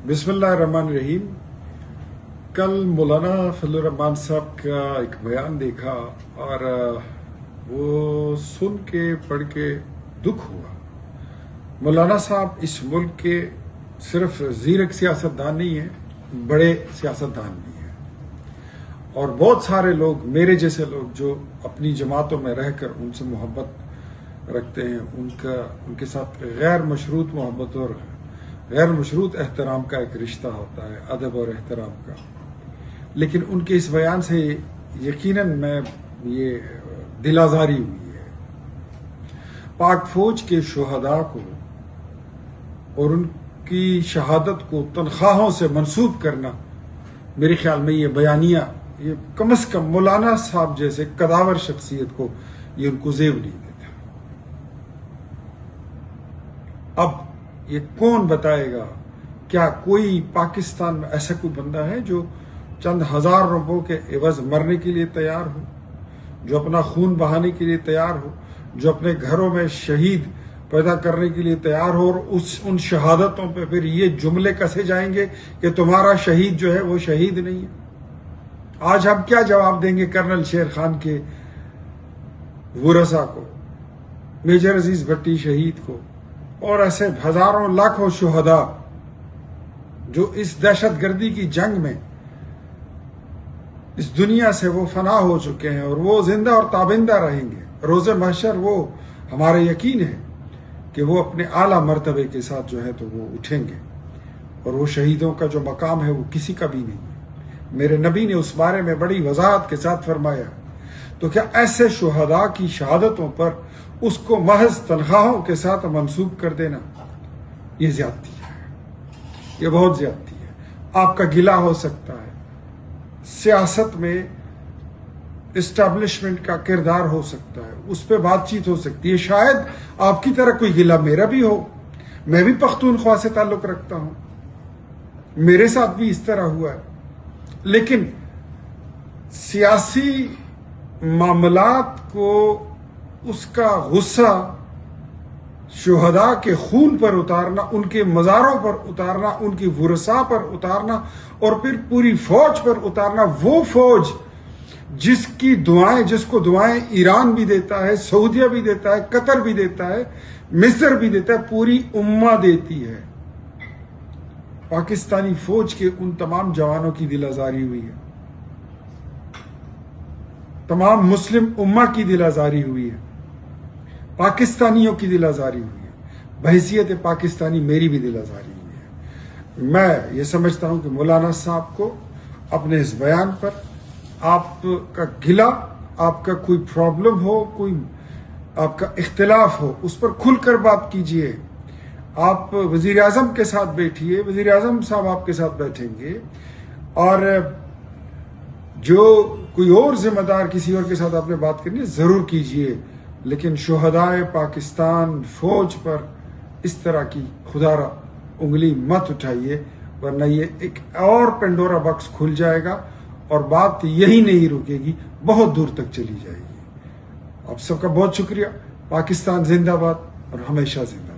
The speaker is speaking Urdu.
بسم اللہ الرحمن الرحیم. کل مولانا فضل الرحمان صاحب کا ایک بیان دیکھا اور وہ سن کے پڑھ کے دکھ ہوا. مولانا صاحب اس ملک کے صرف زیرک سیاستدان نہیں ہیں، بڑے سیاستدان بھی ہیں، اور بہت سارے لوگ میرے جیسے لوگ جو اپنی جماعتوں میں رہ کر ان سے محبت رکھتے ہیں، ان کے ساتھ غیر مشروط محبت اور غیر مشروط احترام کا ایک رشتہ ہوتا ہے، ادب اور احترام کا. لیکن ان کے اس بیان سے یقیناً میں یہ دل آزاری ہوئی ہے. پاک فوج کے شہداء کو اور ان کی شہادت کو تنخواہوں سے منسوب کرنا، میرے خیال میں یہ بیانیہ یہ کم از کم مولانا صاحب جیسے قداور شخصیت کو یہ ان کو زیب نہیں دیتا. اب یہ کون بتائے گا؟ کیا کوئی پاکستان میں ایسا کوئی بندہ ہے جو چند ہزار روپوں کے عوض مرنے کے لیے تیار ہو، جو اپنا خون بہانے کے لیے تیار ہو، جو اپنے گھروں میں شہید پیدا کرنے کے لیے تیار ہو، اور ان شہادتوں پہ پھر یہ جملے کسے جائیں گے کہ تمہارا شہید جو ہے وہ شہید نہیں ہے؟ آج ہم کیا جواب دیں گے کرنل شیر خان کے ورثاء کو، میجر عزیز بھٹی شہید کو، اور ایسے ہزاروں لاکھوں شہداء جو اس دہشت گردی کی جنگ میں اس دنیا سے وہ فنا ہو چکے ہیں، اور وہ زندہ اور تابندہ رہیں گے. روز محشر وہ ہمارے یقین ہے کہ وہ اپنے اعلیٰ مرتبے کے ساتھ جو ہے تو وہ اٹھیں گے، اور وہ شہیدوں کا جو مقام ہے وہ کسی کا بھی نہیں ہے. میرے نبی نے اس بارے میں بڑی وضاحت کے ساتھ فرمایا. تو کیا ایسے شہداء کی شہادتوں پر اس کو محض تنخواہوں کے ساتھ منسوب کر دینا، یہ زیادتی ہے، یہ بہت زیادتی ہے. آپ کا گلہ ہو سکتا ہے، سیاست میں اسٹیبلشمنٹ کا کردار ہو سکتا ہے، اس پہ بات چیت ہو سکتی ہے. شاید آپ کی طرح کوئی گلہ میرا بھی ہو، میں بھی پختونخوا سے تعلق رکھتا ہوں، میرے ساتھ بھی اس طرح ہوا ہے. لیکن سیاسی معاملات کو اس کا غصہ شہداء کے خون پر اتارنا، ان کے مزاروں پر اتارنا، ان کی ورثاء پر اتارنا، اور پھر پوری فوج پر اتارنا، وہ فوج جس کو دعائیں ایران بھی دیتا ہے، سعودیہ بھی دیتا ہے، قطر بھی دیتا ہے، مصر بھی دیتا ہے، پوری امہ دیتی ہے. پاکستانی فوج کے ان تمام جوانوں کی دل آزاری ہوئی ہے، تمام مسلم امہ کی دل آزاری ہوئی ہے، پاکستانیوں کی دل آزاری ہوئی ہے، بحیثیت پاکستانی میری بھی دل آزاری ہوئی ہے. میں یہ سمجھتا ہوں کہ مولانا صاحب کو اپنے اس بیان پر آپ کا گلہ، آپ کا کوئی پرابلم ہو، کوئی آپ کا اختلاف ہو، اس پر کھل کر بات کیجئے. آپ وزیر اعظم کے ساتھ بیٹھیے، وزیر اعظم صاحب آپ کے ساتھ بیٹھیں گے، اور جو کوئی اور ذمہ دار کسی اور کے ساتھ آپ نے بات کرنی ہے ضرور کیجئے. لیکن شہداء پاکستان فوج پر اس طرح کی خدا را انگلی مت اٹھائیے، ورنہ یہ ایک اور پینڈورا باکس کھل جائے گا، اور بات یہی نہیں رکے گی، بہت دور تک چلی جائے گی. آپ سب کا بہت شکریہ. پاکستان زندہ باد اور ہمیشہ زندہ.